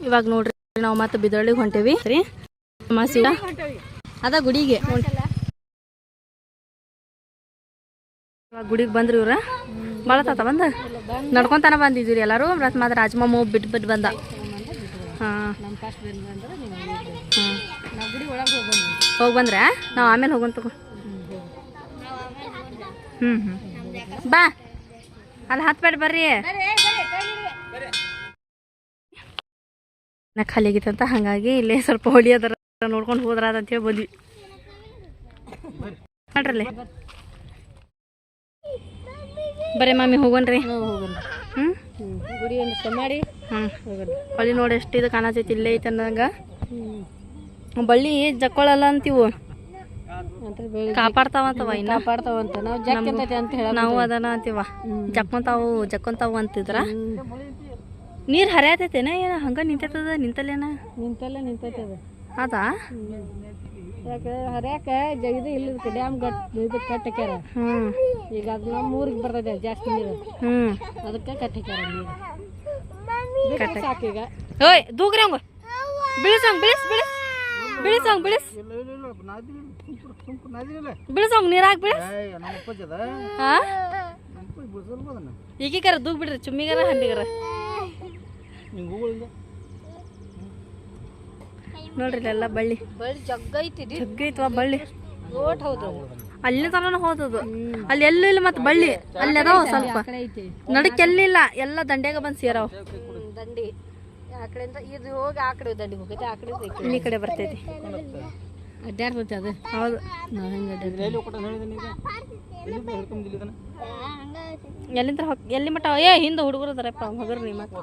ಇವಾಗ ನೋಡ್ರಿ ನಾವು ಮತ್ತೆ ಬಿದರಳ್ಳಿಗೆ ಹೊಂಟೇವಿ ಸರಿ ಮಾಸಿ ಅದ ಗುಡಿಗೆ ಇವಾಗ ಗುಡಿಗೆ ಬಂದ್ರಿ ಇವ್ರ ಭಾಳ ತಾತ ಬಂದ ನಡ್ಕೊಂತಾನ ಬಂದಿದ್ದೀರಿ ಎಲ್ಲರೂ ಮಾತ್ರ ರಾಜಮ್ಮ ಬಿಟ್ಟು ಬಂದ ಹಾಂ ಹೋಗಿ ಬಂದ್ರೆ ನಾವು ಆಮೇಲೆ ಹೋಗೋಣ ತಗೋ ಬಾ ಅಲ್ಲಿ ಹತ್ಬೇಡ ಬರ್ರಿ ನಾ ಖಾಲಿ ಆಗಿತ್ತಂತ ಹಾಗಾಗಿ ಇಲ್ಲೇ ಸ್ವಲ್ಪ ಹೊಳಿ ಅದರ ನೋಡ್ಕೊಂಡು ಹೋದ್ರ ಅಂತೇಳಿ ಬಂದ್ವಿ ಮಾಡ್ರಲ್ಲಿ ಬರೀ ಮಮ್ಮಿ ಹೋಗೋಣ್ರಿ ಗುಡಿ ಮಾಡಿ ಹೊಳಿ ನೋಡಿ ಎಷ್ಟು ಇದು ಕಾಣತೈತಿ ಇಲ್ಲೇ ಐತೆ ಅನ್ನಂಗ ಬಳ್ಳಿ ಜಕ್ಕೊಳಲ್ಲ ಅಂತೀವು ಕಾಪಾಡ್ತಾವಂತವ ಇನ್ನ ನಾವು ಅದನ್ನ ಅಂತೀವ ಜಕ್ಕೊಂತಾವು ಅಂತಿದ್ರ ನೀರ್ ಹರಿಯತೈತೇನ ಏನ ಹಂಗ ನಿಂತೈತದ ನಿಂತಲ್ಲೇನ ನಿಂತೈತದ ಅದಾ ಯಾಕೆ ಹರಿಯಾಕ ಇದು ಇಲ್ಲ ಡ್ಯಾಮ್ ಇದು ಕಟ್ಟಕ್ಯಾರ ಈಗ ಅದು ನಮ್ಮ ಊರಿಗೆ ಬರ್ತದೆ ಜಾಸ್ತಿ ನೀರು ಅದಕ್ಕೆ ಕಟ್ಟಕ್ಯಾರ ನೀರು ಸಾಕೀಗ ಓಯ್ ದೂಗ್ರಿ ಹಂಗ ಬಿಳಿಸಂಗ್ ಬಿಳಿಸಂಗ್ ಬಿಳಿಸಂಗ್ ನೀರಾಗ ಈಗೀಗಾರ ದೂಗ್ ಬಿಡ್ರಿ ಚುಮ್ಮಿಗಾರ ಹಂಡಿಗಾರ ನೋಡ್ರಿ ಇಲ್ಲೆಲ್ಲ ಬಳ್ಳಿ ಜಗ್ಗೈತವ ಬಳ್ಳಿ ಅಲ್ಲಿ ತನ ಹೋದದು ಅಲ್ಲಿ ಎಲ್ಲೂ ಇಲ್ಲ ಮತ್ತೆ ಬಳ್ಳಿ ಅಲ್ಲಿ ಅದಾವ ಸ್ವಲ್ಪ ನಡಕ್ ಎಲ್ಲಿಲ್ಲ ಎಲ್ಲ ದಂಡ್ಯಾಗ ಬಂದು ಸೇರಾವ ದಂಡಿ ಆ ಕಡೆಯಿಂದ ಇದು ಹೋಗಿ ಆ ಕಡೆ ದಂಡಿಗೆ ಹೋಗೈತೆ ಆ ಕಡೆ ಈ ಕಡೆ ಬರ್ತೈತಿ ಅಡ್ಡಾಡ್ತೈತಿ ಅದು ಹೌದು ಎಲ್ಲಿಂದ ಎಲ್ಲಿ ಮಟ್ಟ ಏ ಹಿಂದೆ ಹುಡುಗರು ಅದಾರಪ್ಪ ಮಗರ್ರಿ ಮತ್ತೆ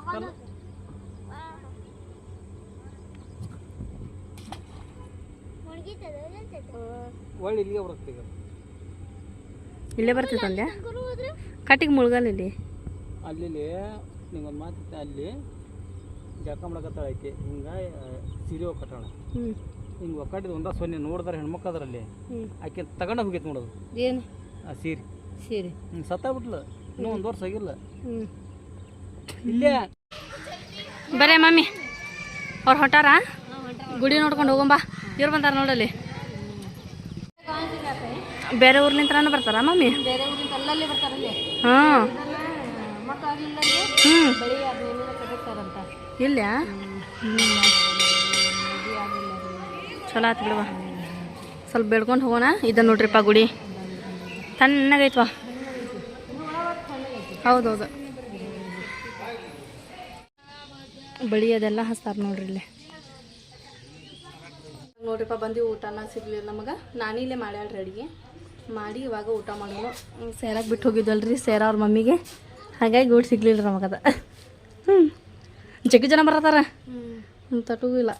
ಇಲ್ಲೇ ಬರ್ತೈತೆ ಅಂದ್ಯಾ ಕಟ್ಟಿಗೆ ಮುಳುಗಲ್ಲ ಇಲ್ಲಿ ಅಲ್ಲಿ ನಿಂಗೊಂದು ಮಾತು ಅಲ್ಲಿ ಜಳಕ ಮಾಡಕತ್ತಾಳ ಆಕೆ ಹಿಂಗೆ ಸೀರೆ ಒಕ್ಕಟಾಳ ಹಿಂಗೆ ಒಕ್ಕಟ್ಟಿದ ಒಂದ ಸೊನ್ನೆ ನೋಡಿದಾರೆ ಹೆಣ್ಮಕ್ಳು ಅದರಲ್ಲಿ ಆಕೆ ತಗೊಂಡು ಹೋಗೈತೆ ನೋಡೋದು ಏನು ಆ ಸೀರೆ ಸೀರೆ ಸತ್ತಾಗ್ಬಿಟ್ಲು ಇನ್ನೂ 1 ವರ್ಷ ಆಗಿಲ್ಲ ಇಲ್ಲೇ ಬರೇ ಮಮ್ಮಿ ಅವ್ರು ಹೊಂಟಾರ ಗುಡಿ ನೋಡ್ಕೊಂಡು ಹೋಗಂಬಾ ಇವ್ರು ಬಂದಾರ ನೋಡಲ್ಲಿ ಬೇರೆ ಊರ್ನಿಂದ ಬರ್ತಾರ ಮಮ್ಮಿ ಹಾಂ ಇಲ್ಲ ಚಲೋ ಆಯ್ತು ಬಿಡುವ ಸ್ವಲ್ಪ ಬೆಳ್ಕೊಂಡು ಹೋಗೋಣ ಇದನ್ನು ನೋಡ್ರಿಪ್ಪ ಗುಡಿ ತಣ್ಣಗೈತ್ವ ಹೌದೌದು ಬಳಿ ಅದೆಲ್ಲ ಹಚ್ತಾರ ನೋಡ್ರಿ ಇಲ್ಲಿ ನೋಡ್ರಿಪ್ಪ ಬಂದು ಊಟನ ಸಿಗ್ಲಿಲ್ಲ ನಮಗೆ ನಾನಿಲ್ಲೇ ಮಾಡ್ಯಾಳ್ರಿ ಅಡುಗೆ ಮಾಡಿ ಇವಾಗ ಊಟ ಮಾಡೋಣ ಸೇರಾಗಿ ಬಿಟ್ಟು ಹೋಗಿದ್ವಲ್ರಿ ಸೇರ ಅವ್ರ ಮಮ್ಮಿಗೆ ಹಾಗಾಗಿ ಊಟ ಸಿಗ್ಲಿಲ್ಲ ನಮಗದ ಜಗ್ಗಿ ಜನ ಬರತ್ತಾರ ತಟೂ ಇಲ್ಲ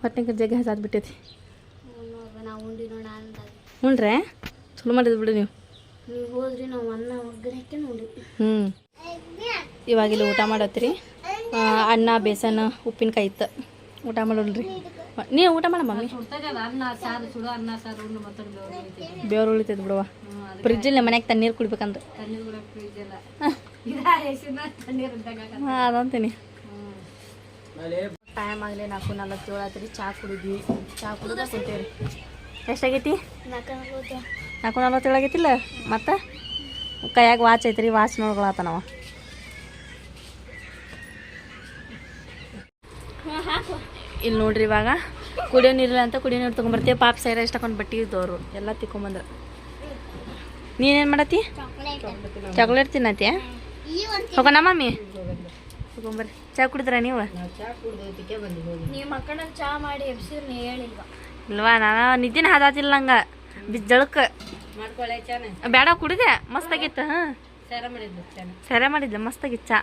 ಹೊಟ್ಟೆಗೆ ಜಗ್ಗಿ ಹಸಾದ್ಬಿಟ್ಟೈತಿ ಹ್ಞೂನ್ರೇ ಚಲೋ ಮಾಡಿದ್ ಬಿಡಿ ನೀವು ಇವಾಗಿಲ್ಲಿ ಊಟ ಮಾಡತ್ರಿ ಅನ್ನ ಬೇಸನ್ ಉಪ್ಪಿನಕಾಯಿ ಇತ್ತು ಊಟ ಮಾಡೋಣ್ರಿ ನೀವು ಊಟ ಮಾಡ ಮಮ್ಮಿ ಬೇವ್ರು ಉಳಿತೈತೆ ಬಿಡುವ ಫ್ರಿಜ್ಜಲ್ಲಿ ಮನ್ಯಾಗ ತಣ್ಣೀರು ಕುಡಿಬೇಕಂದ್ರೆ ಹಾಂ ಅದಂತೀನಿ ಟೈಮ್ ಆಗಲಿ 4:47 ಆತ್ರಿ ಚಹಾ ಕುಡಿದ್ವಿ ಚಹಾ ಕುಡಿದ ಕುಂತೇವ್ರಿ ಎಷ್ಟಾಗೈತಿ 4:47 ಆಗೈತಿಲ್ಲ ಮತ್ತು ಕೈಯಾಗ ವಾಚ್ ಐತ್ರಿ ವಾಚ್ ನೋಡ್ಕೊಳತ್ತ ನಾವು ಇಲ್ಲಿ ನೋಡ್ರಿ ಇವಾಗ ಕುಡಿಯೋ ನೀರಿಲ್ಲ ಅಂತ ಕುಡಿಯೋ ನೀರು ತೊಗೊಂಬರ್ತೀವಿ ಪಾಪ ಸೈರ ಇಷ್ಟಕೊಂಡು ಬಟ್ಟೆ ಇದ್ದವರು ಎಲ್ಲ ತಿಕ್ಕೊಂಬಂದ್ರೆ ನೀನೇನು ಮಾಡತ್ತಿ ಚಾಕ್ಲೇಟ್ ತಿನ್ನತ್ತೀಯ ಹೋಗೋಣ ಮಮ್ಮಿ ತೊಗೊಂಬರ್ರಿ ಚಹಾ ಕುಡಿದ್ರ ನೀವು ಚಹಾ ಮಾಡಿ ಇಲ್ವಾ ನಾನು ನಿದ್ದಿನ ಹಾದಾತಿಲ್ಲ ನಂಗೆ ಬಿಜ್ಜಳಕ್ಕೆ ಬೇಡ ಕುಡಿದೆ ಮಸ್ತಾಗಿತ್ತು ಹಾಂ ಸೆರೆ ಮಾಡಿದ್ದೆ ಮಸ್ತಾಗಿತ್ತು ಚಾ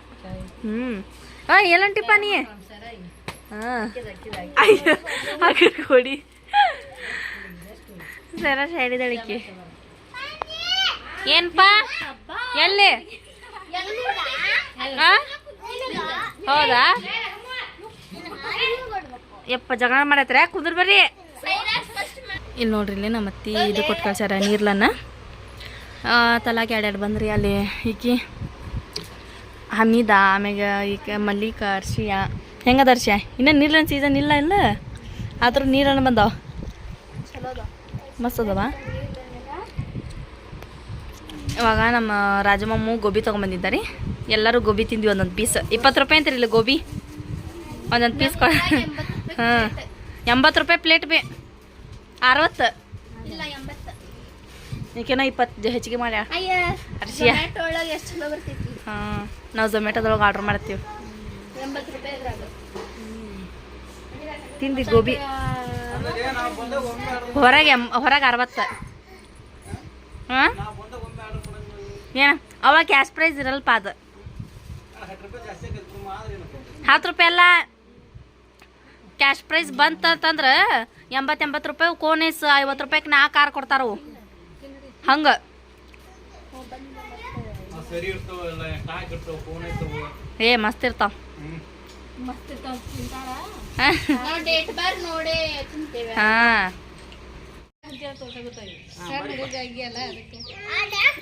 ಎಲ್ಲಂಟಿಪ್ಪ ನೀ ಹಾಂ ಕೊಡಿ ಸರ ಹೇಳಿದಳಿಕೆ ಏನಪ್ಪ ಎಲ್ಲಿ ಹೌದಾ ಯಪ್ಪ ಜಗಳ ಮಾಡತ್ರೆ ಕುಂದ್ರ ಬರ್ರಿ ಇಲ್ಲಿ ನೋಡ್ರಿ ಇಲ್ಲಿ ನಮ್ಮ ಅತ್ತಿ ಇದು ಕೊಟ್ಟು ಕಳ್ಸ್ಯಾರ ನೀರ್ಲನ್ನ ತಲಾಗೆ ಎರಡೆರಡು ಬಂದ್ರಿ ಅಲ್ಲಿ ಈಕಿ ಹಮೀದ ಆಮ್ಯಾಗ ಈಗ ಮಲ್ಲಿಕ ಅರ್ಶಿಯಾ ಹೆಂಗದ ಹರ್ಷ ಇನ್ನೂ ನೀರಿನ ಸೀಸನ್ ಇಲ್ಲ ಇಲ್ಲ ಆದರೂ ನೀರನ್ನು ಬಂದಾವ ಮಸ್ತ್ ಅದಾವ. ಇವಾಗ ನಮ್ಮ ರಾಜಮಮ್ಮು ಗೋಬಿ ತೊಗೊಂಬಂದಿದ್ದಾರೆ. ಎಲ್ಲರೂ ಗೋಬಿ ತಿಂದ್ವಿ ಒಂದೊಂದು ಪೀಸ್. 20 ರೂಪಾಯಿ ಅಂತೀರಿಲ್ಲ ಗೋಬಿ ಒಂದೊಂದು ಪೀಸ್ ಹಾಂ 80 ರೂಪಾಯಿ ಪ್ಲೇಟ್ 60 ಈಗೇನೋ 20 ಹೆಚ್ಚಿಗೆ ಮಾಡಿ ಹರ್ಷಿಯ. ಹಾಂ ನಾವು ಝೊಮ್ಯಾಟೊದೊಳಗೆ ಆರ್ಡ್ರ್ ಮಾಡ್ತೀವಿ. ತಿಂದಿ ಗೋಬಿ ಹೊರಗೆ 60. ಹಾಂ ಏನ ಅವಾಗ ಕ್ಯಾಶ್ ಪ್ರೈಸ್ ಇರಲ್ಪ ಅದು 10 ರೂಪಾಯಿ ಅಲ್ಲ. ಕ್ಯಾಶ್ ಪ್ರೈಸ್ ಬಂತಂದ್ರೆ 80 ರೂಪಾಯಿ ಕೋನೇಸ್ 50 ರೂಪಾಯಿಗೆ 4 ಕಾರ್ ಕೊಡ್ತಾರವು ಹಂಗೆ. ಏ ಮಸ್ತ್ ಇರ್ತಾವ. ಹಾಂ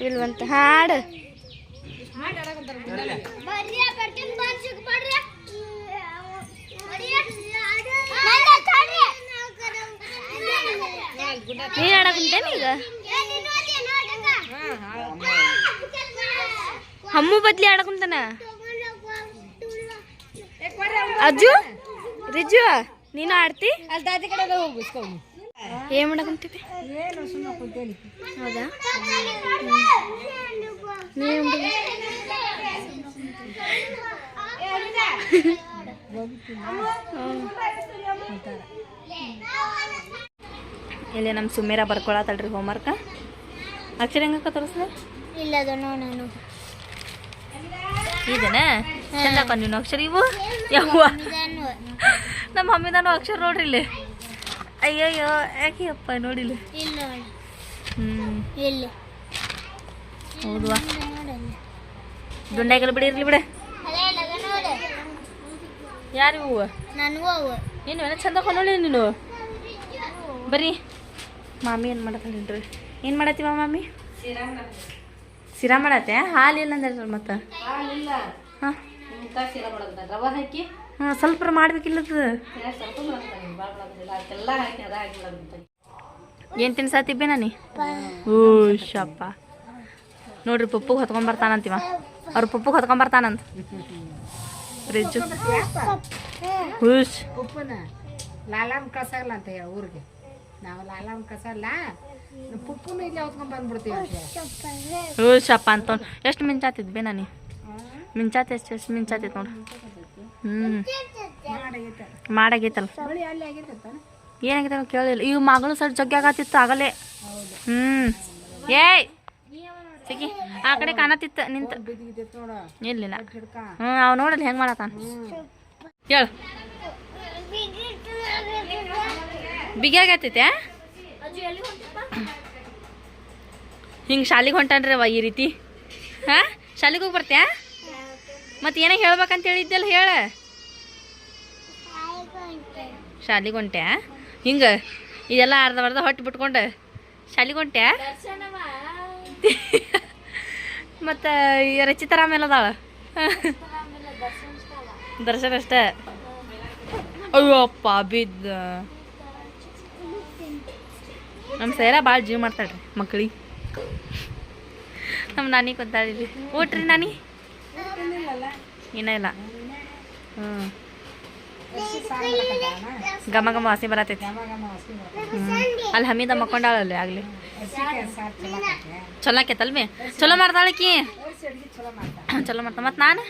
ಇಲ್ವಂತ ಹಾಡು ನೀನು ಆಡಕುಂತೇನೆ ಈಗ. ಹಮ್ಮು ಬದ್ಲಿ ಆಡಕುಂತಾನ ಅಜ್ಜು ರಿಜ್ಜು ನೀನು ಆಡ್ತಿ. ಏನ್ ಮಾಡಕಂತೀವಿ ಹೌದಾ ಇಲ್ಲಿ ನಮ್ಮ ಸುಮೇರ ಬರ್ಕೊಳತ್ತಳ್ರಿ ಹೋಮ್ವರ್ಕ. ಅಕ್ಷರ ಹೆಂಗಕ್ಕ ತೋರಿಸ್ದ ಇಲ್ಲ ನಾನು ಇದೇನಾ ಚಂದಕ್ಕ ನೀನು ಅಕ್ಷರ ಇವು ಯಾವ ನಮ್ಮ ಮಮ್ಮಿದಾನು ಅಕ್ಷರ ನೋಡ್ರಿ ಇಲ್ಲಿ. ಅಯ್ಯಯ್ಯೋ ಯಾಕೆ ಅಪ್ಪ ನೋಡಿಲ್ಲ. ಇಲ್ಲ ಇಲ್ಲ ಹೌದವಾ ದುಂಡಾಗೆಲ್ಲ ಬಿಡಿರ್ಲಿ ಬಿಡ. ಯಾರು ಹೂವು ನೀನು ಎಲ್ಲ ಚಂದ ಕೊಂಡೋಳಿ ನೀನು. ಬರ್ರಿ ಮಾಮಿ ಏನು ಮಾಡತ್ತಲ್ರಿ ಏನು ಮಾಡತ್ತೀವ ಮಾಮಿ ಸಿರಾ ಮಾಡತ್ತೆ. ಹಾಲಿಲ್ಲ ಅಂದ್ರೆ ಮತ್ತೆ ಹಾಂ ಹಾಂ ಸ್ವಲ್ಪ ಮಾಡ್ಬೇಕಿಲ್ಲದ. ಏನು ತಿನ್ಸಾತಿಬ್ಬೆ ನಾನಿ ಓ ಶಪ್ಪ ನೋಡ್ರಿ ಪಪ್ಪಗೆ ಹೊತ್ಕೊಂಬರ್ತಾನಂತೀವ. ಅವ್ರ ಪಪ್ಪಗೆ ಹೊತ್ಕೊಂಬರ್ತಾನಂತ ಫ್ರಿಜ್ಜು ಹುಷ್ ಲಾಲಾಮ್ ಕಸಲ್ಲ ಅಂತ ಹೇಳಿ ಊರಿಗೆ ನಾವು ಲಾಲಾಮ್ ಕಸಲ್ಲ ಪುಪ್ಪುನು ಇಲ್ಲೇ ಹೊತ್ಕೊಂಡ್ ಬಂದ್ಬಿಡ್ತೀವಿ. ಹುಷಪ್ಪ ಅಂತ ಎಷ್ಟು ಮಿಂಚಾತಿದ್ ಬೇ ನಾನಿ ಮಿಂಚಾತಿ ಎಷ್ಟು ಮಿಂಚಾತಿತ್ತು ನೋಡು. ಮಾಡಾಗೈತಲ್ಲ ಏನಾಗೈತೆ ಕೇಳಿಲ್ಲ. ಇವು ಮಗಳು ಸರ್ ಜಗ್ಗಿ ಆಗತ್ತಿತ್ತು ಆಗಲೇ. ಏಯ್ ಸಿಗಿ ಆ ಕಡೆ ಕಾಣತಿತ್ತು ನಿಂತ ಇಲ್ಲಿಲ್ಲ. ಅವ್ ನೋಡಲ್ಲ ಹೆಂಗ್ ಮಾಡತಾನ ಹೇಳು. ಬಿಗಿಯಾಗತ್ತೈತೆ ಹಿಂಗೆ ಶಾಲಿಗೆ ಹೊಂಟಾನ್ರಿ ಅವ ಈ ರೀತಿ. ಹಾಂ ಶಾಲಿಗೆ ಹೋಗಿ ಬರ್ತ್ಯಾ ಮತ್ತೆ ಏನೋ ಹೇಳ್ಬೇಕಂತ ಹೇಳಿದ್ದೆಲ್ಲ ಹೇಳ. ಶಾಲಿಗೆ ಹೊಂಟ್ಯಾ ಹಿಂಗೆ ಇದೆಲ್ಲ ಅರ್ಧ ಹೊಟ್ಟೆ ಬಿಟ್ಕೊಂಡು ಶಾಲಿಗೆ ಹೊಂಟ್ಯಾ. ಮತ್ತು ರಚಿತಾರಾಮ್ ಎಲ್ಲ ಅದಾಳ ದರ್ಶನ ಅಷ್ಟ. ಅಯ್ಯಪ್ಪ ಬಿದ್ದ ನಮ್ಮ ಸೈರ ಭಾಳ ಜೀವ ಮಾಡ್ತಾಳ್ರಿ ಮಕ್ಳಿಗೆ. ನಮ್ಮ ನಾನಿ ಕೊತ್ತಾಳಿರಿ ಊಟ್ರಿ ನಾನಿ ಇನ್ನೂ ಇಲ್ಲ. ಘಮ ಘಮ ವಾಸನೆ ಬರತೈತಿ. ಅಲ್ಲಿ ಹಮೀದ ಮಕ್ಕೊಂಡಾಳಲ್ಲಿ ಆಗಲಿ ಚಲೋ ಆಕೈತಲ್ವಿ. ಚಲೋ ಮಾಡ್ತಾಳಕಿ ಚಲೋ ಮಾಡ್ತಾ. ಮತ್ತು ನಾನು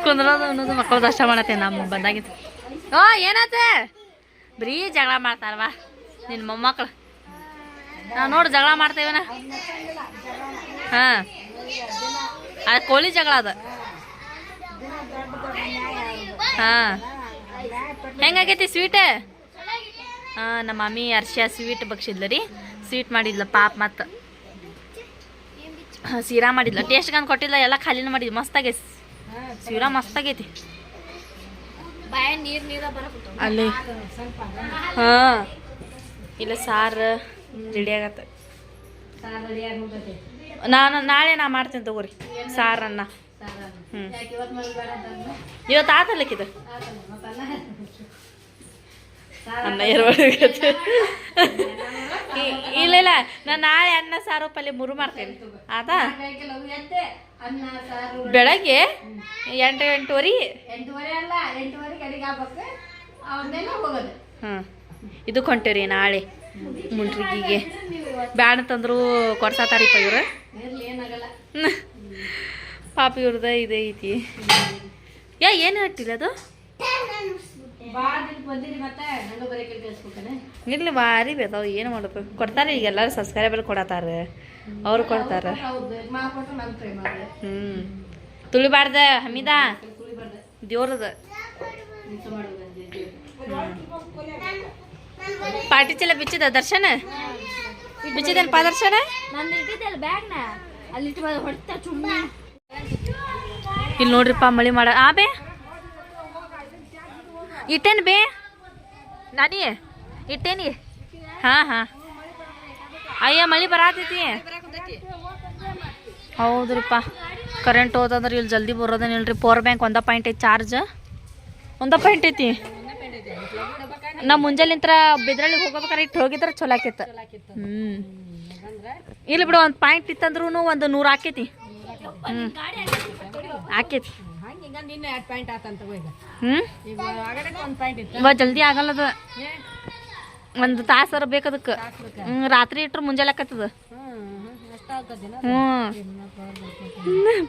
ಕುಂದ್ರೋದು ಅನ್ನೋದು ಮಕ್ಕಳದು ಅಷ್ಟ ಮಾಡತ್ತೆ. ನಮ್ಮ ಬಂದಾಗಿತ್ತು. ಓ ಏನಾತ ಬರೀ ಜಗಳ ಮಾಡ್ತಾರವಾ ನಿನ್ನ ಮೊಮ್ಮಕ್ಳು. ನಾವು ನೋಡಿ ಜಗಳ ಮಾಡ್ತೇವನ. ಹಾಂ ಅದು ಕೋಳಿ ಜಗಳ ಅದು. ಹಾಂ ಹೆಂಗಾಗೈತಿ ಸ್ವೀಟ್? ಹಾಂ ನಮ್ಮ ಮಮ್ಮಿ ಅರ್ಶಿಯ ಸ್ವೀಟ್ ಬಗ್ಸಿದ್ಲ ರೀ. ಸ್ವೀಟ್ ಮಾಡಿದ್ಲ ಪಾಪ. ಮತ್ತು ಸೀರಾ ಮಾಡಿದ್ಲ. ಟೇಸ್ಟ್ಗಂದು ಕೊಟ್ಟಿಲ್ಲ ಎಲ್ಲ ಖಾಲಿನ ಮಾಡಿದ್ವಿ. ಮಸ್ತಾಗೈತಿ ಸೀರಾ ಮಸ್ತಾಗೈತಿ. ಅಲ್ಲಿ ಹಾಂ ಇಲ್ಲ ಸಾರು ರೆಡಿ ಆಗತ್ತೆ. ನಾನು ನಾಳೆ ಮಾಡ್ತೀನಿ ತಗೋರಿ ಸಾರನ್ನ. ಇವತ್ತು ಆತಲ್ಲಕ್ಕಿದ ಅನ್ನ ಇಲ್ಲ ಇಲ್ಲ ನಾನು ನಾಳೆ ಅನ್ನ ಸಾರು ಪಲ್ಯ 3 ಮಾಡ್ತೇನೆ ಆತಾ. ಬೆಳಗ್ಗೆ 8:30 ಇದಕ್ಕೆ ಹೊಂಟೇವ್ರಿ ನಾಳೆ ಮುಂಡ್ರಿಗಿಗೆ. ಬ್ಯಾಡ ಅಂತಂದ್ರು ಕೊಡ್ಸಾತಾರಿಪ್ಪ ಇವ್ರು. ಪಾಪ ಇವ್ರದ ಇದೇ ಐತಿ. ಏನು ಹಾಕ್ತಿಲ್ಲ ಅದು ಇರ್ಲಿ ಭಾರಿ ಬೇತಾವ. ಏನು ಮಾಡೋದು ಕೊಡ್ತಾರೆ ಈಗ ಎಲ್ಲರೂ ಸಬ್ಸ್ಕ್ರೈಬರ್ ಕೊಡತಾರ ಅವ್ರು ಕೊಡ್ತಾರ. ತುಳಿಬಾರ್ದ ಹಮೀದ ದೇವ್ರದ ಪಾರ್ಟಿ ಚಲ ಬಿಚ್ಚಿದ ದರ್ಶನ ಬಿಚ್ಚಿದೇನಪ್ಪ ದರ್ಶನ. ಇಲ್ಲಿ ನೋಡ್ರಿಪ್ಪ ಮಳಿ ಮಾಡ ಬೇ ಇಟ್ಟೇನು ಬೇ ನಾನಿ ಇಟ್ಟೇನಿ. ಹಾಂ ಅಯ್ಯ ಮಳಿ ಬರತೈತಿ. ಹೌದ್ರಿಪ್ಪ ಕರೆಂಟ್ ಹೋದಂದ್ರೆ ಇಲ್ಲಿ ಜಲ್ದಿ ಬರೋದೇನಿಲ್ರಿ. ಪವರ್ ಬ್ಯಾಂಕ್ 1 ಪಾಯಿಂಟ್ ಐತಿ ಚಾರ್ಜ್. 1 ಪಾಯಿಂಟ್ ಐತಿ. ನಾ ಮುಂಜಾಲಿಂತ್ರ ಬಿದ್ರಳ್ಳಿಗೆ ಹೋಗ್ಬೇಕಾರೆ ಇಟ್ಟು ಹೋಗಿದ್ರೆ ಚಲೋ ಆಕೈತೆ. ಇಲ್ಲಿ ಬಿಡು 1 ಪಾಯಿಂಟ್ ಇತ್ತಂದ್ರೂ ಒಂದು 100 ಆಕೈತಿ. ಆಕೈತಿ. ಇವಾಗ ಜಲ್ದಿ ಆಗಲ್ಲದ. 1 ತಾಸರ ಬೇಕದಕ್ಕೆ. ರಾತ್ರಿ ಇಟ್ರು ಮುಂಜಾನೆ ಆಕತ್ತದ.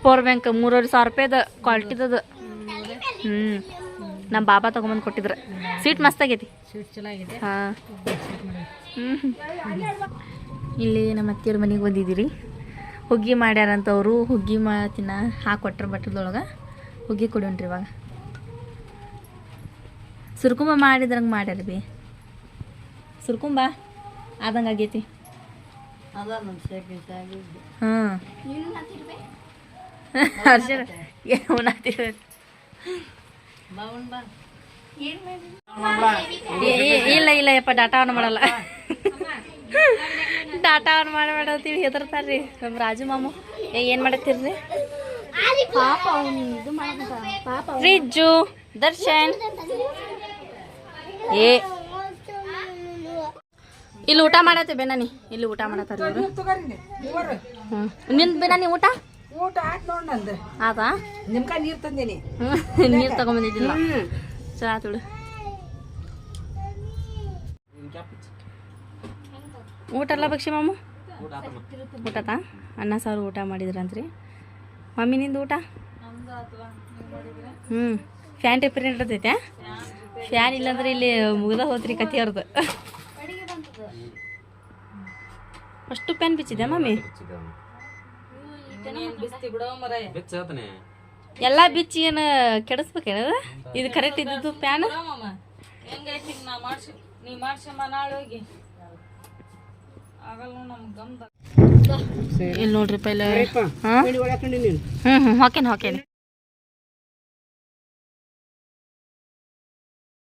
Power bank 3,500 ರೂಪಾಯಿದ ಕ್ವಾಲಿಟಿದದ. ನಮ್ಮ ಬಾಬಾ ತಗೊಂಬಂದು ಕೊಟ್ಟಿದ್ರ. ಸ್ವೀಟ್ ಮಸ್ತ್ ಆಗೈತಿ. ಹಾಂ ಇಲ್ಲಿ ನಮ್ಮ ಅತ್ತಿಯವ್ರ ಮನೆಗೆ ಬಂದಿದ್ದೀರಿ. ಹುಗ್ಗಿ ಮಾಡ್ಯಾರಂತವ್ರು. ಹುಗ್ಗಿ ತಿನ್ನ ಹಾಕೊಟ್ರ ಬಟ್ಟದೊಳಗೆ ಹುಗ್ಗಿ ಕೊಡೋಣ್ರಿ. ಇವಾಗ ಸುರ್ಕುಂಬ ಮಾಡಿದ್ರಂಗೆ ಮಾಡ್ಯಾರ ಬಿ. ಸುರ್ಕುಂಬ ಆದಂಗೆ ಆಗೈತಿ. ಹಾಂ ಅರ್ಜುನ ಇಲ್ಲ ಇಲ್ಲ ಯಪ್ಪ ಡಾಟಾ ಆನ್ ಮಾಡಲ್ಲ. ಡಾಟಾ ಆನ್ ಮಾಡತ್ತೀವಿ ಹೆದರ್ತಾರ್ರಿ ನಮ್ಮ ರಾಜು ಮಾಮು. ಏನು ಮಾಡತ್ತೀರ್ರಿ ಫ್ರಿಜ್ಜು ದರ್ಶನ್. ಇಲ್ಲಿ ಊಟ ಮಾಡತ್ತೆ ಬೇನಾನಿ. ಇಲ್ಲಿ ಊಟ ಮಾಡತ್ತಾರ ಇವರು. ನಿಂದ ಬೇನಾನಿ ಊಟ ಆತಾ. ನೀರು ತಗೊಂಬಂದಿದ್ದಿಲ್ಲ. ಚಾ ತುಳು ಊಟ ಅಲ್ಲ ಬಕ್ಷಿ ಮಾಮು. ಊಟತಾ ಅನ್ನ ಸಾರು ಊಟ ಮಾಡಿದ್ರಂತ್ರಿ. ಮಮ್ಮಿ ನಿಂದು ಊಟ? ಫ್ಯಾನ್ ರಿಪೇರಿ ಇರ್ತೈತೆ. ಫ್ಯಾನ್ ಇಲ್ಲಾಂದ್ರೆ ಇಲ್ಲಿ ಮುಗ್ದ ಹೋತ್ರಿ ಕತಿ ಅವ್ರದ್ದು. ಅಷ್ಟು ಫ್ಯಾನ್ ಬಿಚ್ಚಿದೆ ಮಮ್ಮಿ. ಎಲ್ಲ ಬಿಚ್ಚಿ ಏನು ಕೆಡಿಸ್ಬೇಕೇನ? ಇದು ಕರೆಕ್ಟ್ ಇದ್ದಿದ್ದು ಫ್ಯಾನ್. ಇಲ್ಲಿ ನೋಡ್ರಿ ಪೈಲ. ಹಾಕೇನಿ